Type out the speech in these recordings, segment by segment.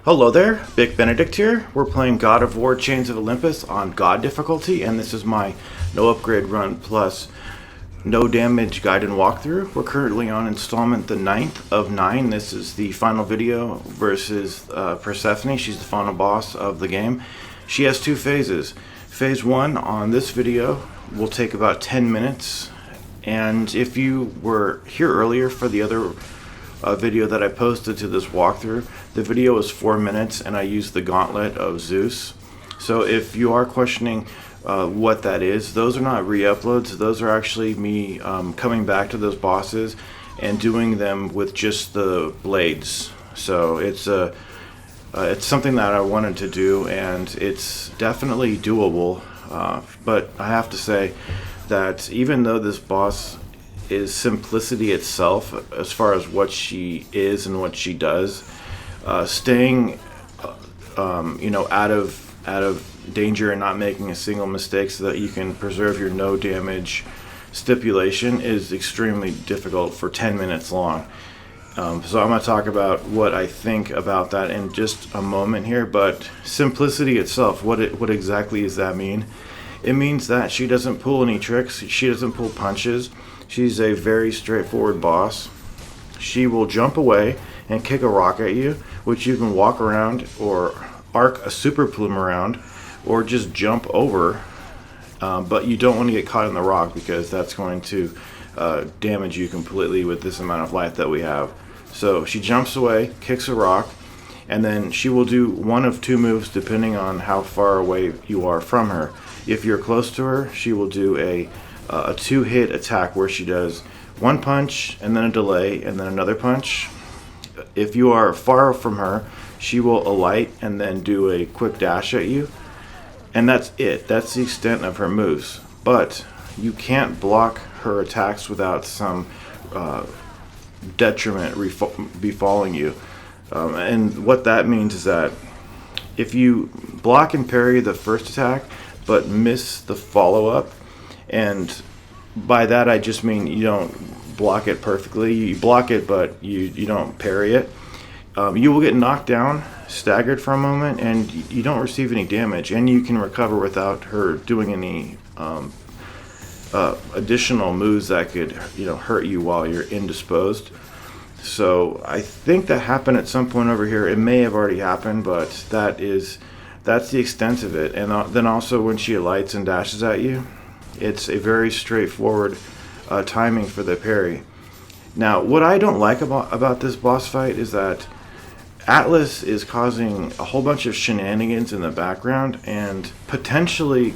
Hello there, Big Benedict here. We're playing God of War Chains of Olympus on God difficulty, and this is my no upgrade run plus no damage guide and walkthrough. We're currently on installment the 9th of 9. This is the final video versus Persephone. She's the final boss of the game. She has two phases. Phase 1 on this video will take about 10 minutes, and if you were here earlier for the other video that I posted to this walkthrough, the video was 4 minutes and I used the Gauntlet of Zeus. So if you are questioning what that is, those are not re-uploads. Those are actually me coming back to those bosses and doing them with just the blades. So it's something that I wanted to do, and it's definitely doable, but I have to say that even though this boss is simplicity itself as far as what she is and what she does, staying out of danger and not making a single mistake so that you can preserve your no damage stipulation is extremely difficult for 10 minutes long. So I'm going to talk about what I think about that in just a moment here, but simplicity itself, what exactly does that mean? It means that she doesn't pull any tricks, she doesn't pull punches. She's a very straightforward boss. She will jump away and kick a rock at you, which you can walk around or arc a super plume around or just jump over, but you don't want to get caught in the rock because that's going to damage you completely with this amount of life that we have. So she jumps away, kicks a rock, and then she will do one of two moves depending on how far away you are from her. If you're close to her, she will do a two-hit attack where she does one punch and then a delay and then another punch. If you are far from her, she will alight and then do a quick dash at you, and that's it. That's the extent of her moves, but you can't block her attacks without some detriment befalling you, and what that means is that if you block and parry the first attack but miss the follow-up, and by that I just mean you don't block it perfectly, you block it but you don't parry it, you will get knocked down, staggered for a moment, and you don't receive any damage, and you can recover without her doing any additional moves that could hurt you while you're indisposed. So I think that happened at some point over here. It may have already happened, but that's the extent of it. And then also when she alights and dashes at you, it's a very straightforward timing for the parry. Now, what I don't like about this boss fight is that Atlas is causing a whole bunch of shenanigans in the background and potentially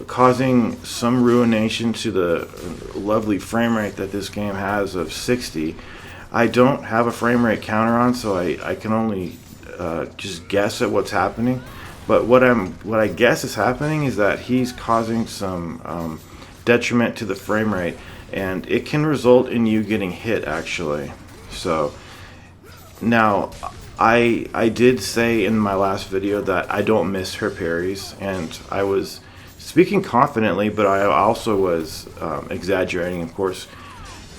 causing some ruination to the lovely frame rate that this game has of 60. I don't have a frame rate counter on, so I can only just guess at what's happening. But what I guess is happening is that he's causing some detriment to the frame rate, and it can result in you getting hit actually. So now I did say in my last video that I don't miss her parries, and I was speaking confidently, but I also was exaggerating. Of course,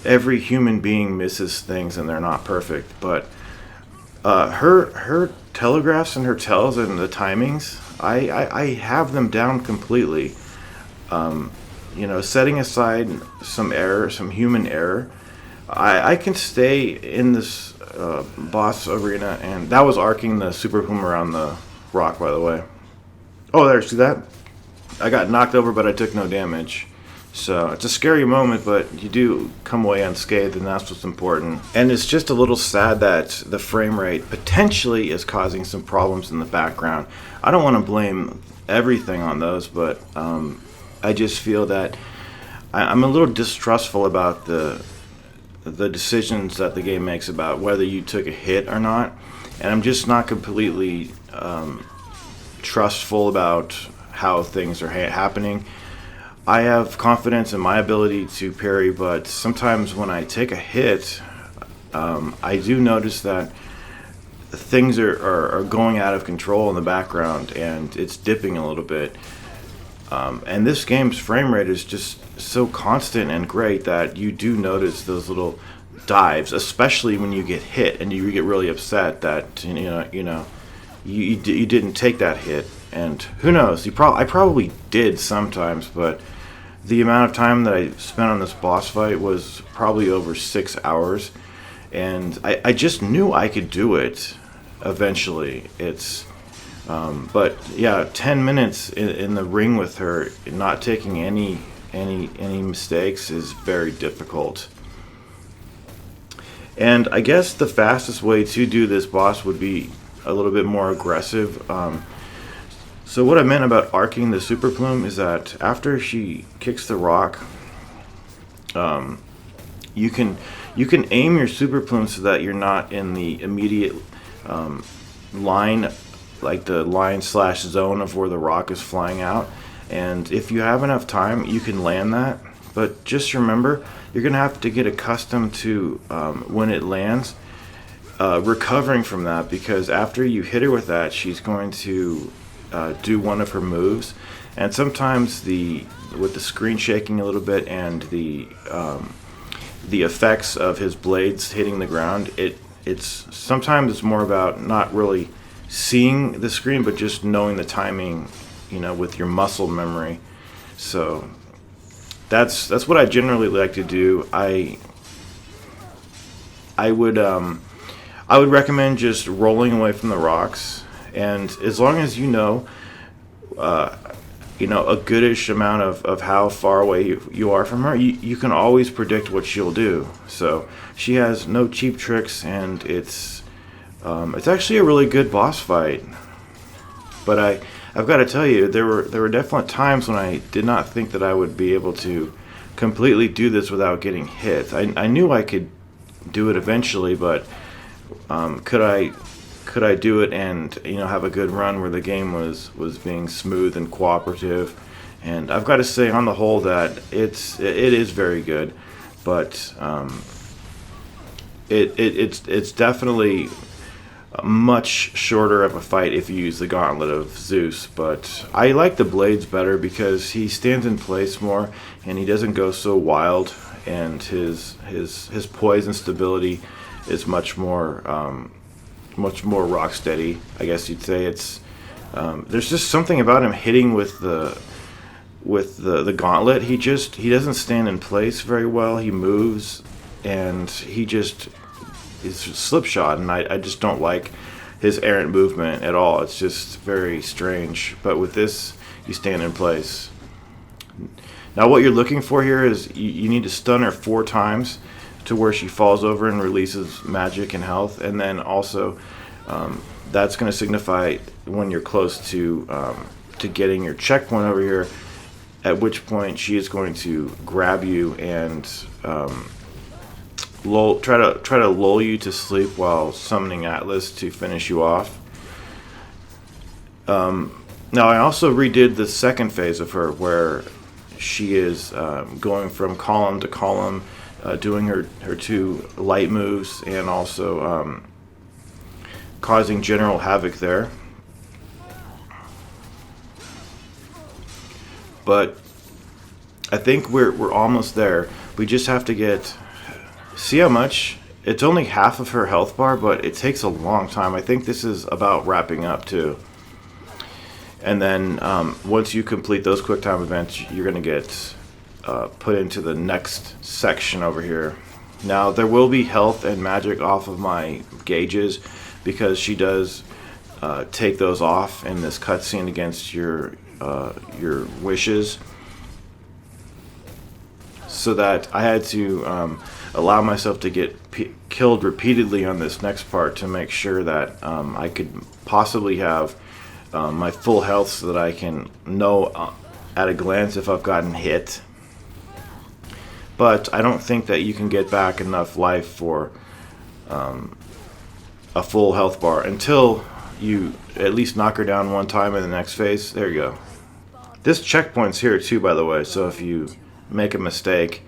every human being misses things and they're not perfect, but her telegraphs and her tells and the timings, I have them down completely. Setting aside some error, some human error, I can stay in this boss arena, and that was arcing the super plume around the rock, by the way. Oh, there, see that? I got knocked over, but I took no damage. So it's a scary moment, but you do come away unscathed, and that's what's important. And it's just a little sad that the frame rate potentially is causing some problems in the background. I don't want to blame everything on those, but I just feel that I'm a little distrustful about the decisions that the game makes about whether you took a hit or not, and I'm just not completely trustful about how things are happening. I have confidence in my ability to parry, but sometimes when I take a hit, I do notice that things are going out of control in the background, and it's dipping a little bit. And this game's frame rate is just so constant and great that you do notice those little dives, especially when you get hit and you get really upset that you didn't take that hit. And who knows? I probably did sometimes, but the amount of time that I spent on this boss fight was probably over 6 hours, and I just knew I could do it eventually. But yeah, 10 minutes in the ring with her, not taking any mistakes, is very difficult. And I guess the fastest way to do this boss would be a little bit more aggressive. So what I meant about arcing the super plume is that after she kicks the rock, you can aim your super plume so that you're not in the immediate line, like the line/zone of where the rock is flying out. And if you have enough time, you can land that. But just remember, you're going to have to get accustomed to when it lands, recovering from that, because after you hit her with that, she's going to do one of her moves. And sometimes with the screen shaking a little bit and the effects of his blades hitting the ground, sometimes it's more about not really seeing the screen, but just knowing the timing, with your muscle memory. So that's what I generally like to do. I would recommend just rolling away from the rocks, and as long as you know a goodish amount of how far away you are from her, you can always predict what she'll do. So she has no cheap tricks, and it's actually a really good boss fight. But I've got to tell you, there were definitely times when I did not think that I would be able to completely do this without getting hit. I knew I could do it eventually, but could I do it and have a good run where the game was being smooth and cooperative? And I've got to say, on the whole, that it is very good, but it's definitely much shorter of a fight if you use the Gauntlet of Zeus. But I like the blades better because he stands in place more and he doesn't go so wild, and his poise and stability is much more rock steady, I guess you'd say. It's there's just something about him hitting with the gauntlet. He doesn't stand in place very well. He moves, and he's slipshod, and I just don't like his errant movement at all. It's just very strange. But with this, you stand in place. Now what you're looking for here is you need to stun her 4 times to where she falls over and releases magic and health, and then also that's going to signify when you're close to getting your checkpoint over here, at which point she is going to grab you and try to lull you to sleep while summoning Atlas to finish you off. Now I also redid the second phase of her, where she is going from column to column, doing her 2 light moves, and also causing general havoc there. But I think we're almost there. We just have to see how much. It's only half of her health bar, but it takes a long time. I think this is about wrapping up too. And then once you complete those quick time events, you're going to get put into the next section over here. Now there will be health and magic off of my gauges, because she does take those off in this cutscene against your wishes. So that I had to allow myself to get killed repeatedly on this next part to make sure that I could possibly have my full health, so that I can know at a glance if I've gotten hit. But I don't think that you can get back enough life for a full health bar until you at least knock her down 1 time in the next phase. There you go. This checkpoint's here too, by the way, so if you make a mistake,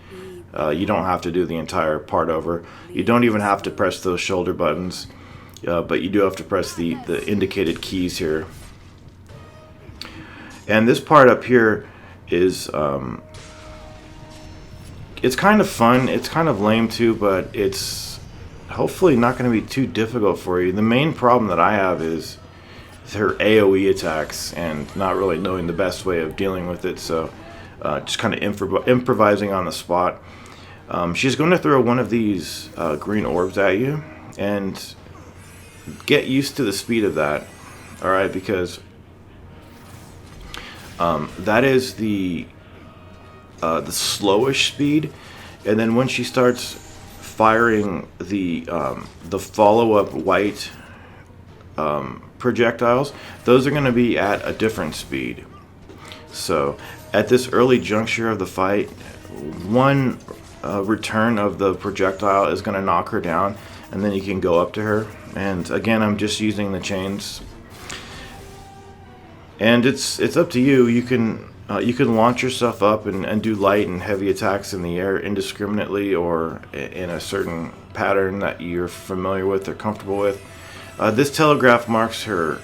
you don't have to do the entire part over. You don't even have to press those shoulder buttons, but you do have to press the indicated keys here. And this part up here is it's kind of fun. It's kind of lame too, but it's hopefully not going to be too difficult for you. The main problem that I have is her AoE attacks and not really knowing the best way of dealing with it. So just kind of improvising on the spot. She's going to throw one of these green orbs at you, and get used to the speed of that. All right, because that is the slowish speed, and then when she starts firing the follow-up white projectiles, those are going to be at a different speed. So at this early juncture of the fight, one return of the projectile is going to knock her down, and then you can go up to her. And again, I'm just using the chains, and it's up to you. You can launch yourself up and do light and heavy attacks in the air indiscriminately, or in a certain pattern that you're familiar with or comfortable with. This telegraph marks her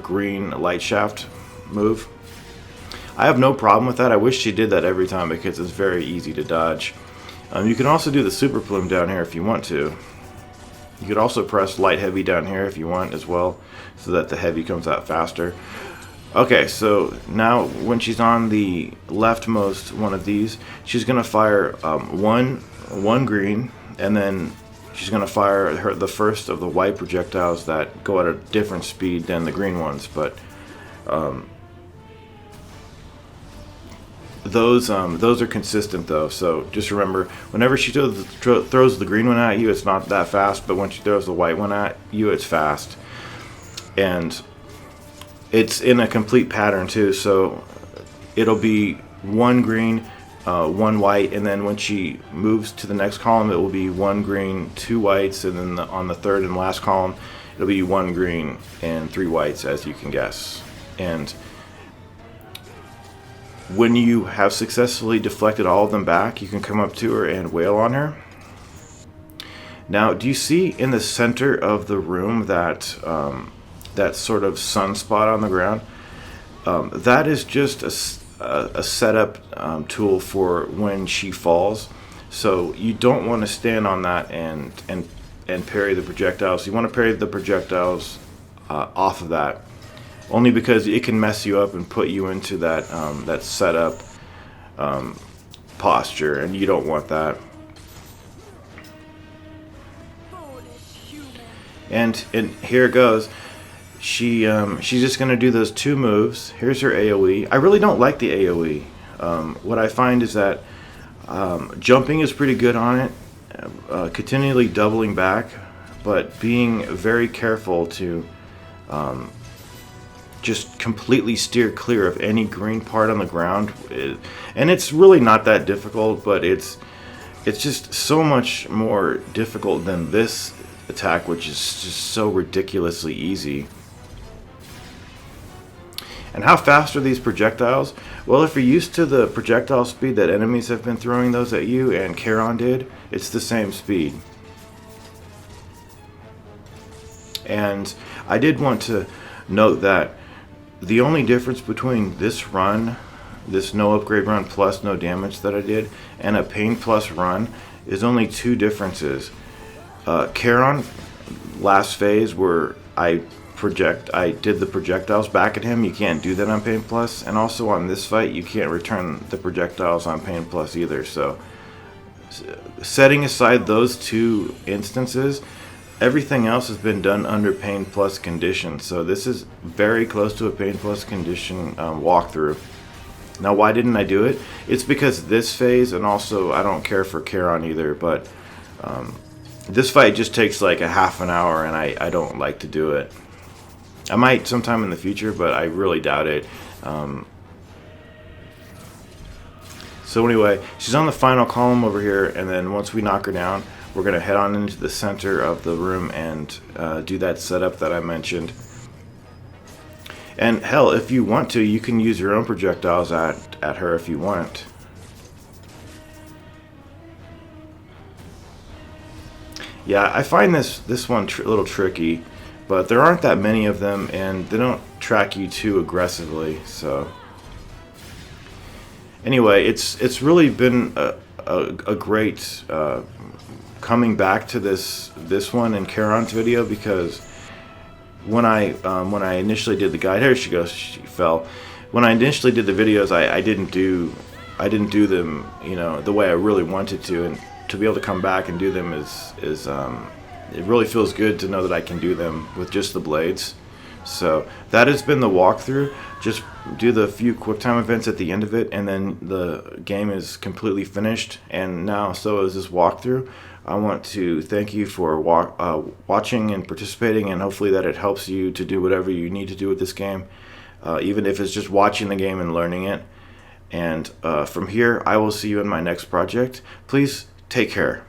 green light shaft move. I have no problem with that. I wish she did that every time because it's very easy to dodge. You can also do the super plume down here if you want to. You could also press light heavy down here if you want as well, so that the heavy comes out faster. Okay, so now when she's on the leftmost one of these, she's going to fire one green, and then she's going to fire the first of the white projectiles that go at a different speed than the green ones. But those are consistent though, so just remember, whenever she throws the green one at you, it's not that fast, but when she throws the white one at you, it's fast. And it's in a complete pattern too, so it'll be one green, one white, and then when she moves to the next column, it will be one green, two whites, and then on the third and last column, it'll be one green and three whites, as you can guess. And when you have successfully deflected all of them back, you can come up to her and wail on her. Now, do you see in the center of the room that that sort of sunspot on the ground? That is just a setup tool for when she falls. So you don't want to stand on that and parry the projectiles. You want to parry the projectiles off of that, only because it can mess you up and put you into that that setup posture, and you don't want that. And here it goes. She's just going to do those two moves. Here's her AoE. I really don't like the AoE. What I find is that jumping is pretty good on it, continually doubling back, but being very careful to just completely steer clear of any green part on the ground. And it's really not that difficult, but it's just so much more difficult than this attack, which is just so ridiculously easy. And how fast are these projectiles? Well, if you're used to the projectile speed that enemies have been throwing those at you, and Charon did, it's the same speed. And I did want to note that the only difference between this run, this no upgrade run plus no damage that I did, and a pain plus run is only two differences. Charon, last phase where I did the projectiles back at him, you can't do that on pain plus, and also on this fight you can't return the projectiles on pain plus either. So setting aside those two instances, everything else has been done under pain plus conditions. So this is very close to a pain plus condition walkthrough. Now, why didn't I do it? It's because this phase, and also I don't care for Charon either, but this fight just takes like a half an hour, and I don't like to do it. I might sometime in the future, but I really doubt it. So anyway, she's on the final column over here, and then once we knock her down, we're going to head on into the center of the room and do that setup that I mentioned. And hell, if you want to, you can use your own projectiles at her if you want. Yeah, I find this one a little tricky, but there aren't that many of them, and they don't track you too aggressively. So anyway, it's really been a great coming back to this one and Karon's video, because when I initially did the guide, here she goes, she fell. When I initially did the videos, I didn't do them, you know, the way I really wanted to, and to be able to come back and do them is it really feels good to know that I can do them with just the blades. So that has been the walkthrough. Just do the few QuickTime events at the end of it, and then the game is completely finished. And now, so is this walkthrough. I want to thank you for watching and participating, and hopefully that it helps you to do whatever you need to do with this game, even if it's just watching the game and learning it. And from here, I will see you in my next project. Please take care.